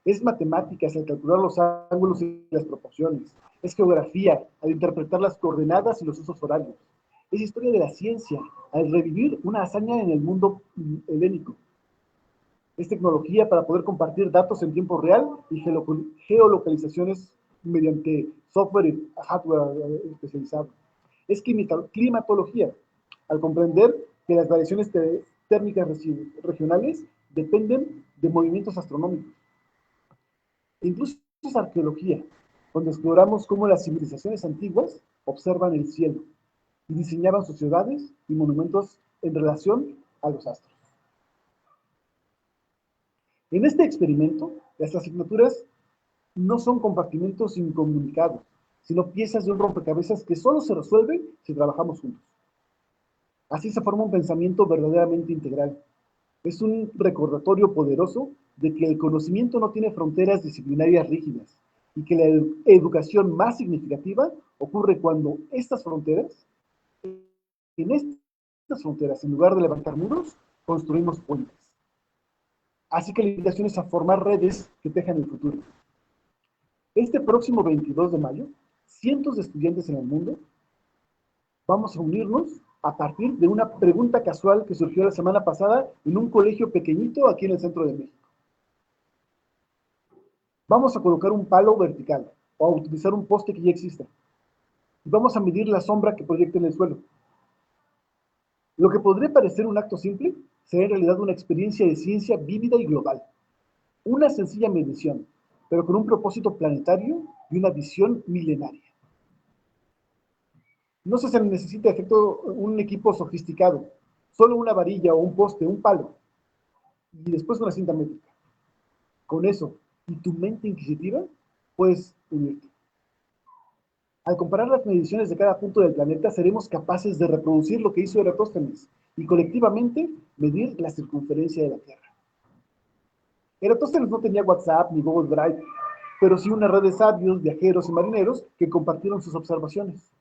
Es matemáticas al calcular los ángulos y las proporciones. Es geografía al interpretar las coordenadas y los usos horarios. Es historia de la ciencia al revivir una hazaña en el mundo helénico. Es tecnología para poder compartir datos en tiempo real y geolocalizaciones mediante software y hardware especializado. Es climatología al comprender que las variaciones térmicas regionales dependen de movimientos astronómicos. Incluso es arqueología, donde exploramos cómo las civilizaciones antiguas observan el cielo y diseñaban sus ciudades y monumentos en relación a los astros. En este experimento, las asignaturas no son compartimentos incomunicados, sino piezas de un rompecabezas que solo se resuelve si trabajamos juntos. Así se forma un pensamiento verdaderamente integral. Es un recordatorio poderoso de que el conocimiento no tiene fronteras disciplinarias rígidas y que la educación más significativa ocurre cuando en estas fronteras, en lugar de levantar muros, construimos puentes. Así que la invitación es a formar redes que tejan el futuro. Este próximo 22 de mayo, cientos de estudiantes en el mundo vamos a unirnos a partir de una pregunta casual que surgió la semana pasada en un colegio pequeñito aquí en el centro de México. Vamos a colocar un palo vertical o a utilizar un poste que ya exista. Y vamos a medir la sombra que proyecta en el suelo. Lo que podría parecer un acto simple será en realidad una experiencia de ciencia vívida y global. Una sencilla medición, pero con un propósito planetario y una visión milenaria. No se necesita un equipo sofisticado, solo una varilla o un poste, un palo, y después una cinta métrica. Con eso y tu mente inquisitiva, puedes unirte. Al comparar las mediciones de cada punto del planeta, seremos capaces de reproducir lo que hizo Eratóstenes y colectivamente medir la circunferencia de la Tierra. Eratóstenes no tenía WhatsApp ni Google Drive, pero sí una red de sabios, viajeros y marineros que compartieron sus observaciones.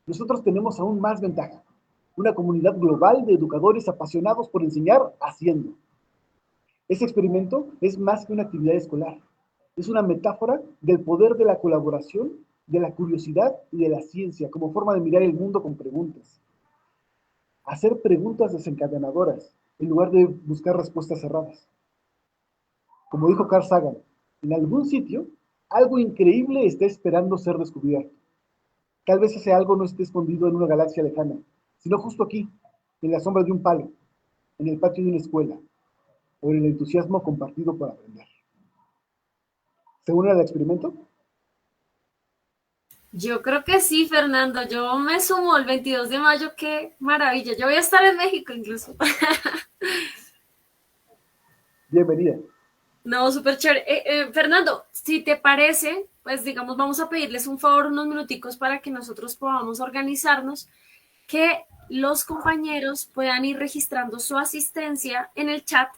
Nosotros tenemos aún más ventaja, una comunidad global de educadores apasionados por enseñar haciendo. Ese experimento es más que una actividad escolar, es una metáfora del poder de la colaboración, de la curiosidad y de la ciencia como forma de mirar el mundo con preguntas. Hacer preguntas desencadenadoras en lugar de buscar respuestas cerradas. Como dijo Carl Sagan, en algún sitio, algo increíble está esperando ser descubierto. Tal vez ese algo no esté escondido en una galaxia lejana, sino justo aquí, en la sombra de un palo, en el patio de una escuela, o en el entusiasmo compartido por aprender. ¿Se une al experimento? Yo creo que sí, Fernando. Yo me sumo el 22 de mayo. Qué maravilla. Yo voy a estar en México incluso. Bienvenida. No, súper chévere. Fernando, si te parece, pues digamos, vamos a pedirles un favor, unos minuticos para que nosotros podamos organizarnos, que los compañeros puedan ir registrando su asistencia en el chat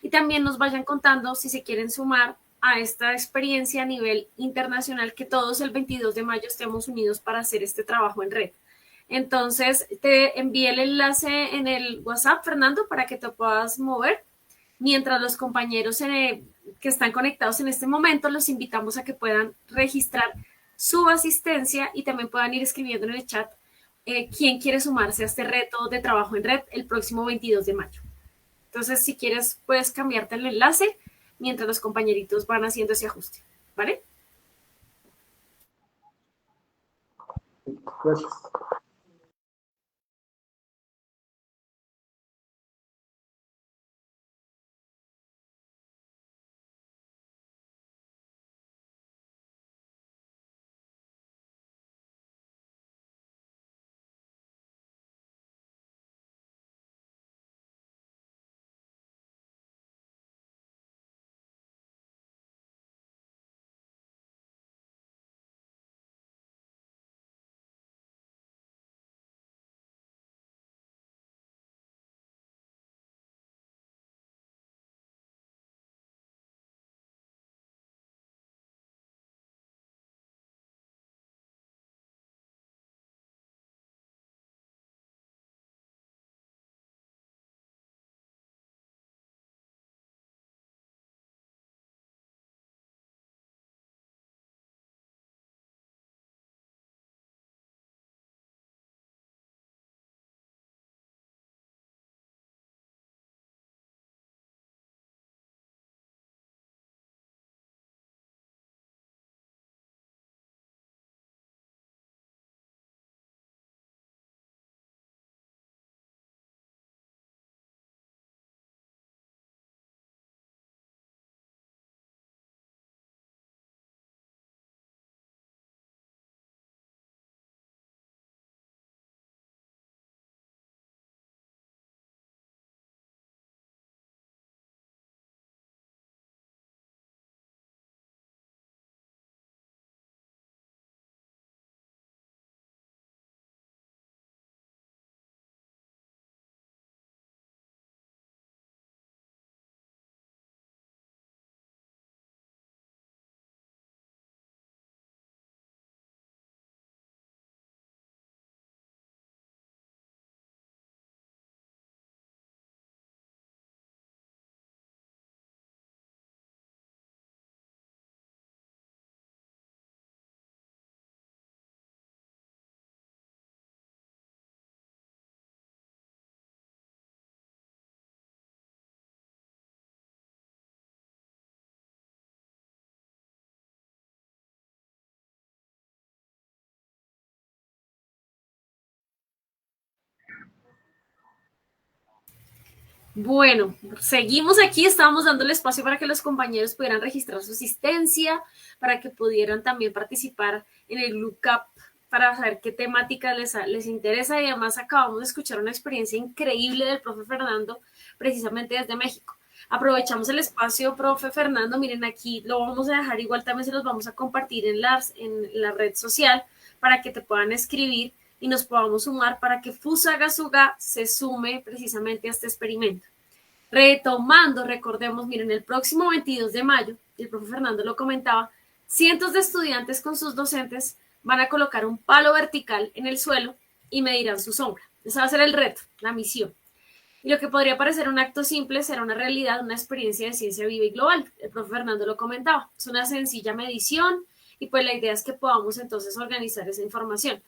y también nos vayan contando si se quieren sumar a esta experiencia a nivel internacional, que todos el 22 de mayo estemos unidos para hacer este trabajo en red. Entonces, te envié el enlace en el WhatsApp, Fernando, para que te puedas mover. Mientras los compañeros que están conectados en este momento, los invitamos a que puedan registrar su asistencia y también puedan ir escribiendo en el chat quién quiere sumarse a este reto de trabajo en red el próximo 22 de mayo. Entonces, si quieres, puedes cambiarte el enlace mientras los compañeritos van haciendo ese ajuste, ¿vale? Gracias. Bueno, seguimos aquí, estábamos dando el espacio para que los compañeros pudieran registrar su asistencia, para que pudieran también participar en el Lookup para saber qué temática les interesa, y además acabamos de escuchar una experiencia increíble del profe Fernando, precisamente desde México. Aprovechamos el espacio, profe Fernando, miren aquí, lo vamos a dejar igual, también se los vamos a compartir en la red social para que te puedan escribir y nos podamos sumar para que Fusagasugá se sume precisamente a este experimento. Retomando, recordemos, miren, el próximo 22 de mayo, el profe Fernando lo comentaba, cientos de estudiantes con sus docentes van a colocar un palo vertical en el suelo y medirán su sombra. Ese va a ser el reto, la misión. Y lo que podría parecer un acto simple será una realidad, una experiencia de ciencia viva y global. El profe Fernando lo comentaba. Es una sencilla medición y pues la idea es que podamos entonces organizar esa información.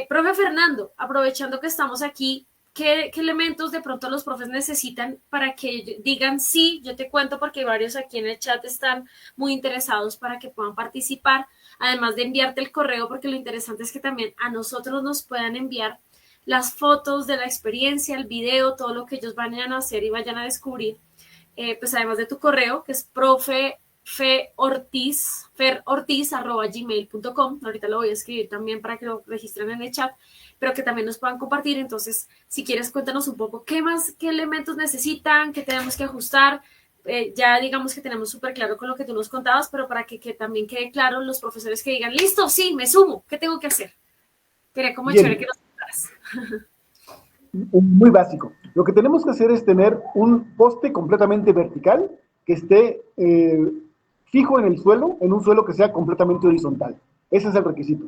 Profe Fernando, aprovechando que estamos aquí, ¿qué elementos de pronto los profes necesitan para que digan sí? Yo te cuento porque varios aquí en el chat están muy interesados para que puedan participar, además de enviarte el correo, porque lo interesante es que también a nosotros nos puedan enviar las fotos de la experiencia, el video, todo lo que ellos vayan a hacer y vayan a descubrir, pues además de tu correo, que es ferortiz@gmail.com. Ahorita lo voy a escribir también para que lo registren en el chat, pero que también nos puedan compartir. Entonces, si quieres, cuéntanos un poco qué elementos necesitan, qué tenemos que ajustar. Ya digamos que tenemos súper claro con lo que tú nos contabas, pero para que también quede claro los profesores que digan, listo, sí, me sumo, ¿qué tengo que hacer? Quería como chévere que nos contaras. Muy básico. Lo que tenemos que hacer es tener un poste completamente vertical que esté fijo en el suelo, en un suelo que sea completamente horizontal. Ese es el requisito.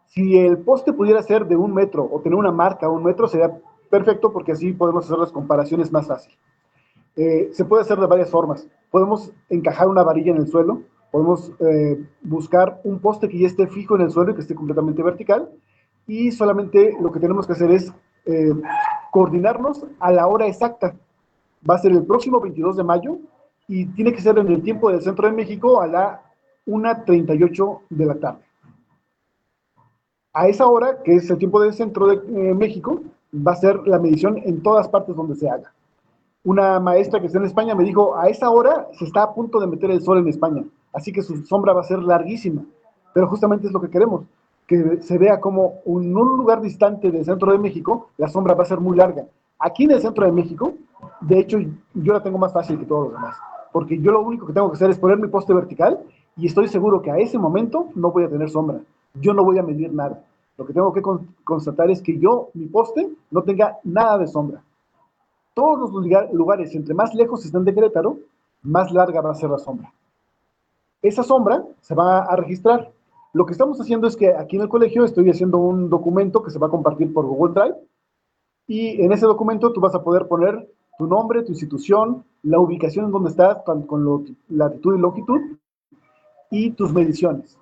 Si el poste pudiera ser de 1 metro o tener una marca de 1 metro, sería perfecto porque así podemos hacer las comparaciones más fácil. Se puede hacer de varias formas. Podemos encajar una varilla en el suelo, podemos buscar un poste que ya esté fijo en el suelo y que esté completamente vertical, y solamente lo que tenemos que hacer es coordinarnos a la hora exacta. Va a ser el próximo 22 de mayo y tiene que ser en el tiempo del centro de México a la 1:38 de la tarde. A esa hora, que es el tiempo del centro de México, va a ser la medición en todas partes donde se haga. Una maestra que está en España me dijo, a esa hora se está a punto de meter el sol en España, así que su sombra va a ser larguísima, pero justamente es lo que queremos, que se vea como en un lugar distante del centro de México, la sombra va a ser muy larga. Aquí en el centro de México, de hecho, yo la tengo más fácil que todos los demás, porque yo lo único que tengo que hacer es poner mi poste vertical y estoy seguro que a ese momento no voy a tener sombra. Yo no voy a medir nada. Lo que tengo que constatar es que mi poste, no tenga nada de sombra. Todos los lugares, entre más lejos estén de Querétaro, más larga va a ser la sombra. Esa sombra se va a registrar. Lo que estamos haciendo es que aquí en el colegio estoy haciendo un documento que se va a compartir por Google Drive, y en ese documento tú vas a poder poner tu nombre, tu institución, la ubicación en donde estás, con latitud y longitud, y tus mediciones.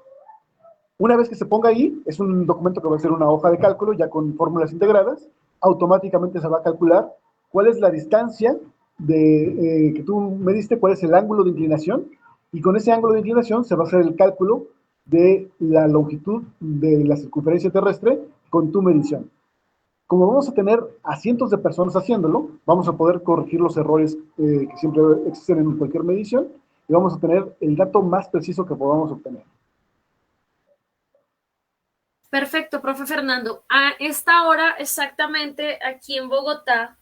Una vez que se ponga ahí, es un documento que va a ser una hoja de cálculo ya con fórmulas integradas, automáticamente se va a calcular cuál es la distancia que tú mediste, cuál es el ángulo de inclinación, y con ese ángulo de inclinación se va a hacer el cálculo de la longitud de la circunferencia terrestre con tu medición. Como vamos a tener a cientos de personas haciéndolo, vamos a poder corregir los errores que siempre existen en cualquier medición, y vamos a tener el dato más preciso que podamos obtener. Perfecto, profe Fernando. A esta hora exactamente aquí en Bogotá,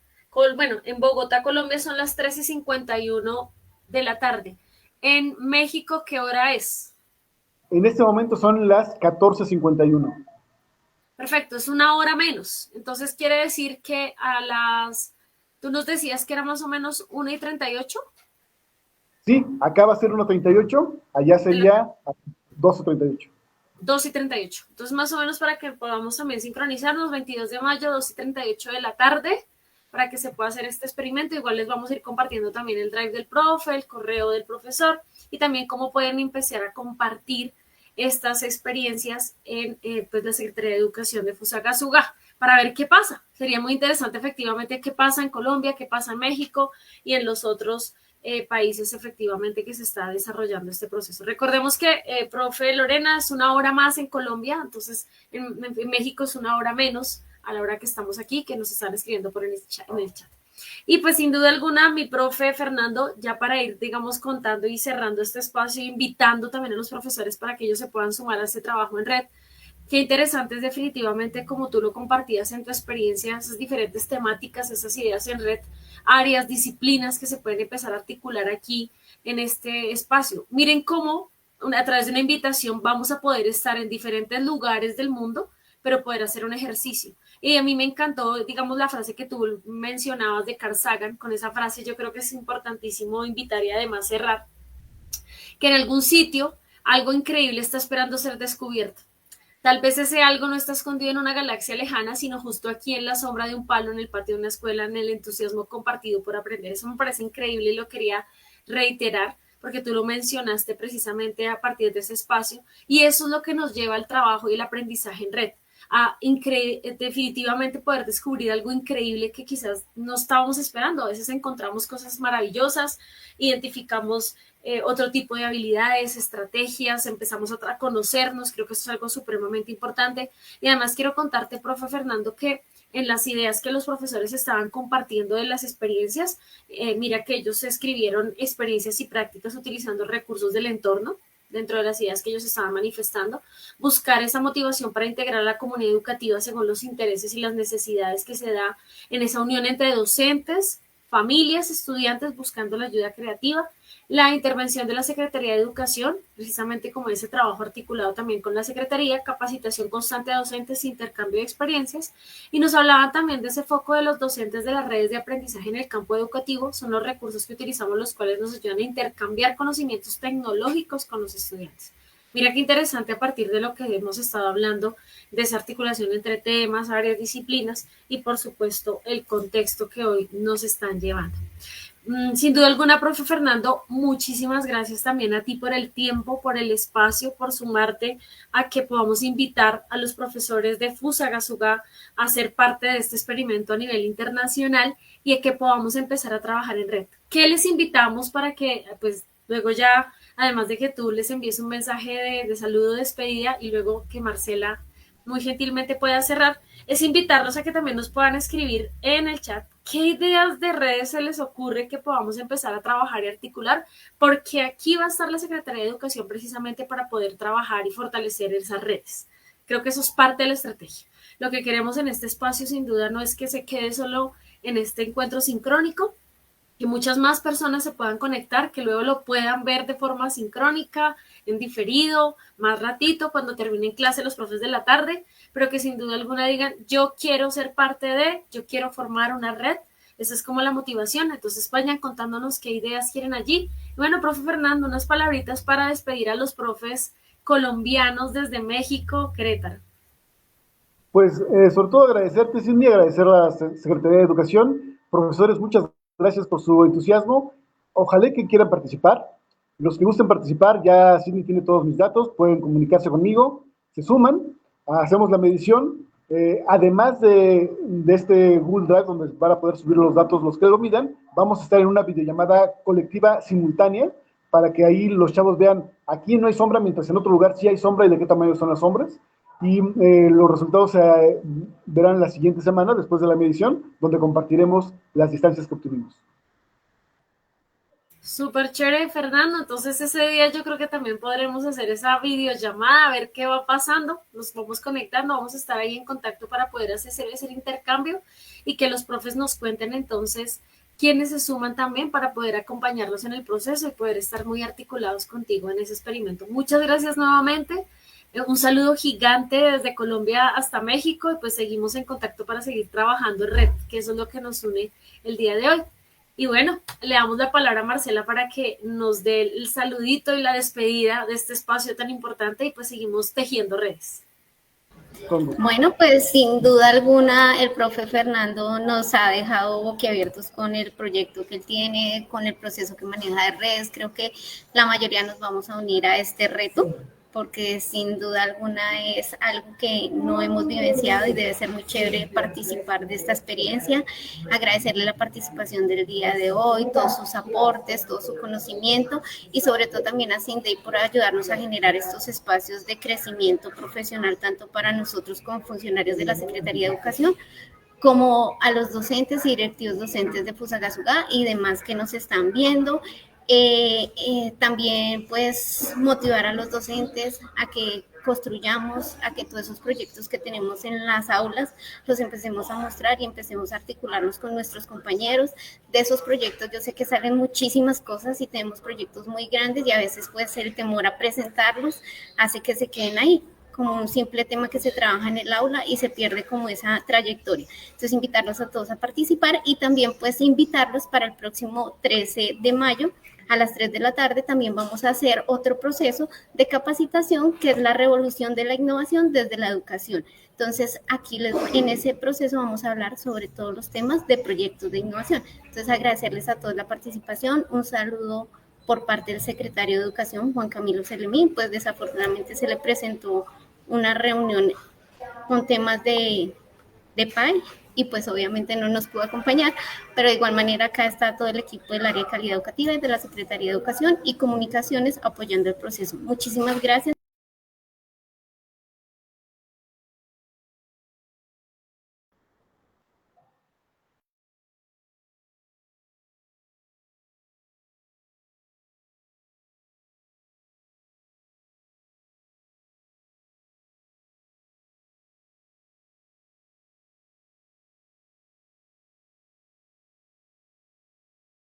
en Bogotá, Colombia, son las 3:51 de la tarde. En México, ¿qué hora es? En este momento son las 14:51. Perfecto, es una hora menos. Entonces quiere decir que tú nos decías que era más o menos 1:38. Sí, acá va a ser 1:38, allá sería 12:38. 2:38. Entonces, más o menos para que podamos también sincronizarnos, 22 de mayo, 2:38 de la tarde, para que se pueda hacer este experimento. Igual les vamos a ir compartiendo también el drive del profe, el correo del profesor, y también cómo pueden empezar a compartir estas experiencias en pues la Secretaría de Educación de Fusagasugá, para ver qué pasa. Sería muy interesante efectivamente qué pasa en Colombia, qué pasa en México y en los otros países efectivamente que se está desarrollando este proceso. Recordemos que, profe Lorena, es una hora más en Colombia, entonces en México es una hora menos a la hora que estamos aquí, que nos están escribiendo por en el chat. Y pues sin duda alguna, mi profe Fernando, ya para ir, digamos, contando y cerrando este espacio, invitando también a los profesores para que ellos se puedan sumar a este trabajo en red. Qué interesante es definitivamente como tú lo compartías en tu experiencia, esas diferentes temáticas, esas ideas en red, áreas, disciplinas que se pueden empezar a articular aquí en este espacio. Miren cómo a través de una invitación vamos a poder estar en diferentes lugares del mundo, pero poder hacer un ejercicio. Y a mí me encantó, digamos, la frase que tú mencionabas de Carl Sagan. Con esa frase yo creo que es importantísimo invitar y además cerrar, que en algún sitio algo increíble está esperando ser descubierto. Tal vez ese algo no está escondido en una galaxia lejana, sino justo aquí en la sombra de un palo, en el patio de una escuela, en el entusiasmo compartido por aprender. Eso me parece increíble y lo quería reiterar porque tú lo mencionaste precisamente a partir de ese espacio, y eso es lo que nos lleva al trabajo y el aprendizaje en red, a definitivamente poder descubrir algo increíble que quizás no estábamos esperando. A veces encontramos cosas maravillosas, identificamos otro tipo de habilidades, estrategias, empezamos a conocernos. Creo que eso es algo supremamente importante. Y además quiero contarte, profe Fernando, que en las ideas que los profesores estaban compartiendo de las experiencias, mira que ellos escribieron experiencias y prácticas utilizando recursos del entorno dentro de las ideas que ellos estaban manifestando, buscar esa motivación para integrar a la comunidad educativa según los intereses y las necesidades que se da en esa unión entre docentes, familias, estudiantes buscando la ayuda creativa, la intervención de la Secretaría de Educación, precisamente como ese trabajo articulado también con la Secretaría, capacitación constante a docentes, intercambio de experiencias, y nos hablaban también de ese foco de los docentes de las redes de aprendizaje en el campo educativo, son los recursos que utilizamos los cuales nos ayudan a intercambiar conocimientos tecnológicos con los estudiantes. Mira qué interesante a partir de lo que hemos estado hablando, de esa articulación entre temas, áreas, disciplinas y por supuesto el contexto que hoy nos están llevando. Sin duda alguna, profe Fernando, muchísimas gracias también a ti por el tiempo, por el espacio, por sumarte a que podamos invitar a los profesores de Fusagasugá a ser parte de este experimento a nivel internacional y a que podamos empezar a trabajar en red. ¿Qué les invitamos para que, pues, luego ya, además de que tú les envíes un mensaje de saludo, despedida y luego que Marcela muy gentilmente pueda cerrar, es invitarlos a que también nos puedan escribir en el chat qué ideas de redes se les ocurre que podamos empezar a trabajar y articular, porque aquí va a estar la Secretaría de Educación precisamente para poder trabajar y fortalecer esas redes. Creo que eso es parte de la estrategia. Lo que queremos en este espacio sin duda no es que se quede solo en este encuentro sincrónico, que muchas más personas se puedan conectar, que luego lo puedan ver de forma sincrónica, en diferido, más ratito, cuando terminen clase los profes de la tarde, pero que sin duda alguna digan, yo quiero ser parte de, yo quiero formar una red. Esa es como la motivación. Entonces vayan contándonos qué ideas quieren allí. Y bueno, profe Fernando, unas palabritas para despedir a los profes colombianos desde México, Querétaro. Pues sobre todo agradecerte, Cindy, agradecer a la Secretaría de Educación. Profesores, muchas gracias por su entusiasmo. Ojalá que quieran participar. Los que gusten participar, ya Cindy tiene todos mis datos, pueden comunicarse conmigo, se suman, hacemos la medición. Además de este Google Drive, donde van a poder subir los datos los que lo midan, vamos a estar en una videollamada colectiva simultánea para que ahí los chavos vean, aquí no hay sombra, mientras en otro lugar sí hay sombra y de qué tamaño son las sombras. Y los resultados se verán la siguiente semana, después de la medición, donde compartiremos las distancias que obtuvimos. Súper chévere, Fernando. Entonces ese día yo creo que también podremos hacer esa videollamada, a ver qué va pasando. Nos vamos conectando, vamos a estar ahí en contacto para poder hacer ese intercambio y que los profes nos cuenten entonces quiénes se suman también para poder acompañarlos en el proceso y poder estar muy articulados contigo en ese experimento. Muchas gracias nuevamente. Un saludo gigante desde Colombia hasta México y pues seguimos en contacto para seguir trabajando en red, que eso es lo que nos une el día de hoy. Y bueno, le damos la palabra a Marcela para que nos dé el saludito y la despedida de este espacio tan importante y pues seguimos tejiendo redes. Bueno, pues sin duda alguna el profe Fernando nos ha dejado boquiabiertos con el proyecto que él tiene, con el proceso que maneja de redes. Creo que la mayoría nos vamos a unir a este reto, porque sin duda alguna es algo que no hemos vivenciado y debe ser muy chévere participar de esta experiencia. Agradecerle la participación del día de hoy, todos sus aportes, todo su conocimiento y sobre todo también a Cindy por ayudarnos a generar estos espacios de crecimiento profesional, tanto para nosotros como funcionarios de la Secretaría de Educación, como a los docentes y directivos docentes de Fusagasugá y demás que nos están viendo. También pues motivar a los docentes a que construyamos, a que todos esos proyectos que tenemos en las aulas los empecemos a mostrar y empecemos a articularnos con nuestros compañeros. De esos proyectos yo sé que salen muchísimas cosas y tenemos proyectos muy grandes y a veces puede ser el temor a presentarlos, hace que se queden ahí como un simple tema que se trabaja en el aula y se pierde como esa trayectoria. Entonces invitarlos a todos a participar y también pues invitarlos para el próximo 13 de mayo a las 3 de la tarde también vamos a hacer otro proceso de capacitación que es la revolución de la innovación desde la educación. Entonces, aquí en ese proceso vamos a hablar sobre todos los temas de proyectos de innovación. Entonces, agradecerles a todos la participación. Un saludo por parte del secretario de Educación, Juan Camilo Selemín, pues desafortunadamente se le presentó una reunión con temas de PAI y pues obviamente no nos pudo acompañar, pero de igual manera acá está todo el equipo del área de calidad educativa y de la Secretaría de Educación y Comunicaciones apoyando el proceso. Muchísimas gracias.